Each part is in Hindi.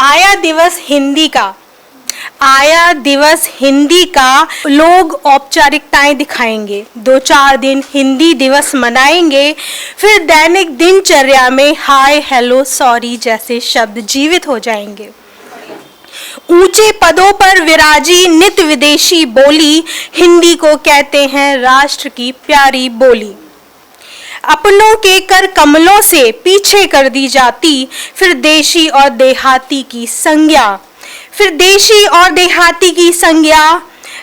आया दिवस हिंदी का, आया दिवस हिंदी का लोग औपचारिकताएं दिखाएंगे, 2-4 दिन हिंदी दिवस मनाएंगे, फिर दैनिक दिनचर्या में हाय हेलो सॉरी जैसे शब्द जीवित हो जाएंगे। ऊंचे पदों पर विराजी नित विदेशी बोली, हिंदी को कहते हैं राष्ट्र की प्यारी बोली। अपनों के कर कमलों से पीछे कर दी जाती, फिर देशी और देहाती की संज्ञा, फिर देशी और देहाती की संज्ञा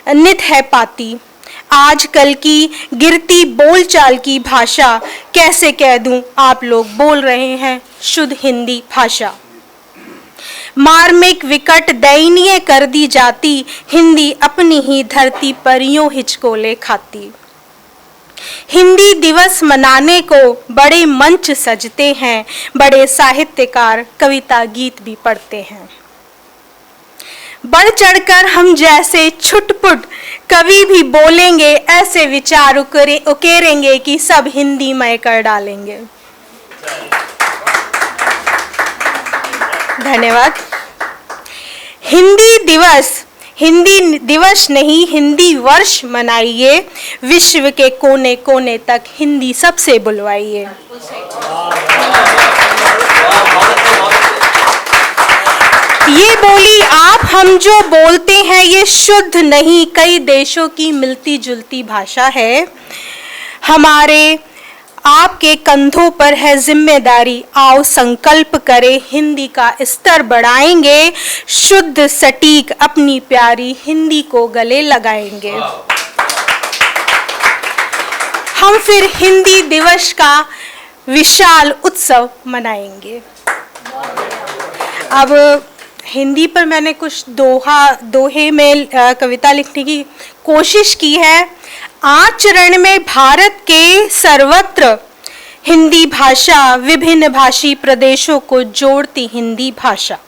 नित है पाती। आजकल की गिरती बोलचाल की भाषा कैसे कह दूं, आप लोग बोल रहे हैं शुद्ध हिंदी भाषा। मार्मिक विकट दयनीय कर दी जाती, हिंदी अपनी ही धरती पर यूं हिचकोले खाती। हिंदी दिवस मनाने को बड़े मंच सजते हैं, बड़े साहित्यकार कविता गीत भी पढ़ते हैं। बढ़ चढ़कर हम जैसे छुटपुट कवि भी बोलेंगे, ऐसे विचार उकेरेंगे कि सब हिंदी मय कर डालेंगे। धन्यवाद। हिंदी दिवस नहीं, हिंदी वर्ष मनाइए, विश्व के कोने कोने तक हिंदी सबसे बुलवाइए। ये बोली आप हम जो बोलते हैं ये शुद्ध नहीं, कई देशों की मिलती जुलती भाषा है। हमारे आपके कंधों पर है जिम्मेदारी, आओ संकल्प करें हिंदी का स्तर बढ़ाएंगे, शुद्ध सटीक अपनी प्यारी हिंदी को गले लगाएंगे। हम फिर हिंदी दिवस का विशाल उत्सव मनाएंगे। अब हिंदी पर मैंने कुछ दोहे में कविता लिखने की कोशिश की है। आचरण में भारत के सर्वत्र हिंदी भाषा विभिन्न भाषी प्रदेशों को जोड़ती हिंदी भाषा,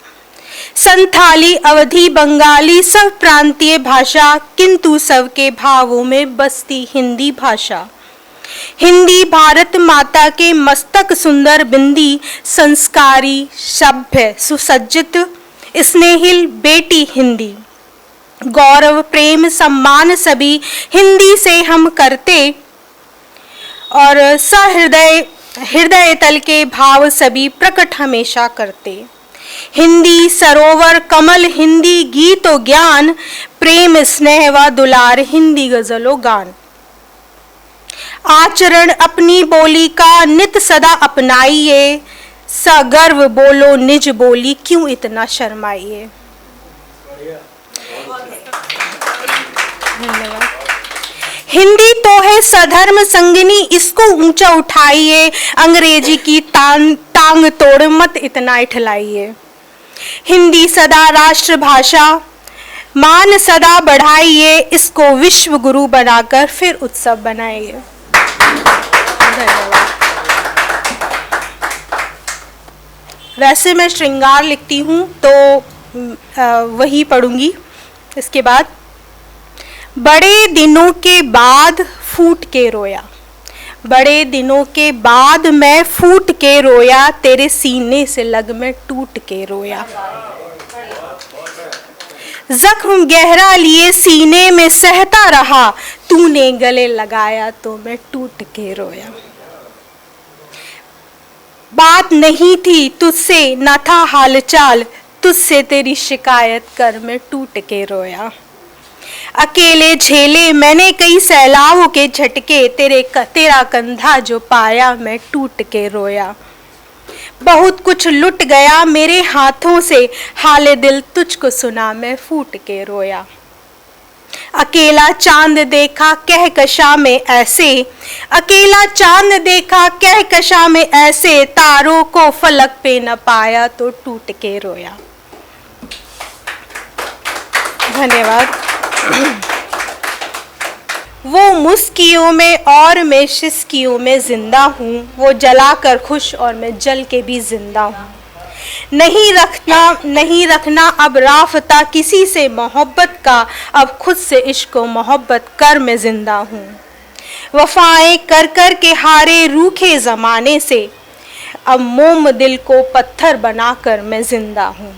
संथाली अवधी बंगाली सब प्रांतीय भाषा, किंतु सबके भावों में बसती हिंदी भाषा। हिंदी भारत माता के मस्तक सुंदर बिंदी, संस्कारी सभ्य सुसज्जित स्नेहिल बेटी हिंदी। गौरव प्रेम सम्मान सभी हिंदी से हम करते, और हृदय तल के भाव सभी प्रकट हमेशा करते। हिंदी सरोवर कमल हिंदी गीतो ज्ञान, प्रेम स्नेह व दुलार हिंदी गजलो गान। आचरण अपनी बोली का नित सदा अपनाइए, सगर्व बोलो निज बोली क्यों इतना शर्माइए। धन्यवाद। हिंदी तो है सधर्म संगिनी, इसको ऊंचा उठाइए, अंग्रेजी की टांग तोड़ मत इतना इठलाइए। हिंदी सदा राष्ट्र भाषा, मान सदा बढ़ाइए, इसको विश्व गुरु बनाकर फिर उत्सव बनाइए। धन्यवाद। वैसे मैं श्रृंगार लिखती हूँ तो वही पढ़ूंगी इसके बाद। बड़े दिनों के बाद फूट के रोया, बड़े दिनों के बाद मैं फूट के रोया, तेरे सीने से लग में टूट के रोया। जख्म गहरा लिए सीने में सहता रहा, तूने गले लगाया तो मैं टूट के रोया। बात नहीं थी तुझसे न था हालचाल, तुझसे तेरी शिकायत कर मैं टूट के रोया। अकेले झेले मैंने कई सैलाबों के झटके, तेरा कंधा जो पाया मैं टूट के रोया। बहुत कुछ लुट गया मेरे हाथों से, हाले दिल तुझको सुना मैं फूट के रोया। अकेला चांद देखा कहकशा में ऐसे, अकेला चांद देखा कहकशा में ऐसे, तारों को फलक पे न पाया तो टूट के रोया। धन्यवाद। वो मुस्कियों में और मैं शिस्कियों में जिंदा हूँ, वो जलाकर खुश और मैं जल के भी जिंदा हूँ। नहीं रखना अब राफता किसी से मोहब्बत का, अब खुद से इश्क व मोहब्बत कर मैं जिंदा हूँ। वफाएं कर कर के हारे रूखे ज़माने से, अब मोम दिल को पत्थर बनाकर मैं जिंदा हूँ।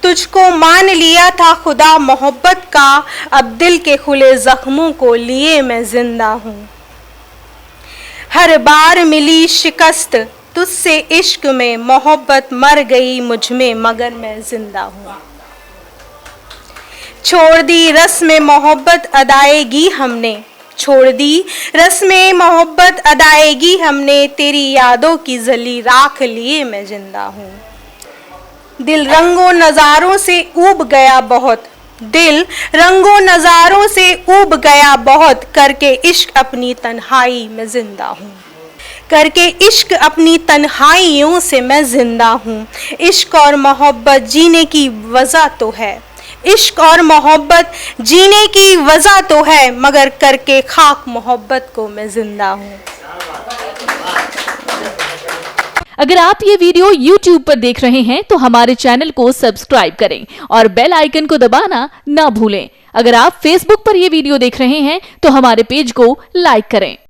तुझको मान लिया था खुदा मोहब्बत का, अब दिल के खुले जख्मों को लिए मैं जिंदा हूँ। हर बार मिली शिकस्त तुझसे इश्क में, मोहब्बत मर गई मुझ में मगर मैं जिंदा हूँ। छोड़ दी रस्म मोहब्बत अदायगी हमने, छोड़ दी रस्म मोहब्बत अदायगी हमने, तेरी यादों की जली राख लिए मैं जिंदा हूँ। दिल रंगों नज़ारों से ऊब गया बहुत, दिल रंगों नज़ारों से ऊब गया बहुत, करके इश्क अपनी तन्हाई में जिंदा हूँ। करके इश्क अपनी तन्हाइयों से मैं जिंदा हूँ। इश्क और मोहब्बत जीने की वजह तो है, इश्क और मोहब्बत जीने की वजह तो है, मगर करके खाक मोहब्बत को मैं जिंदा हूँ। अगर आप ये वीडियो YouTube पर देख रहे हैं तो हमारे चैनल को सब्सक्राइब करें और बेल आइकन को दबाना ना भूलें। अगर आप Facebook पर ये वीडियो देख रहे हैं तो हमारे पेज को लाइक करें।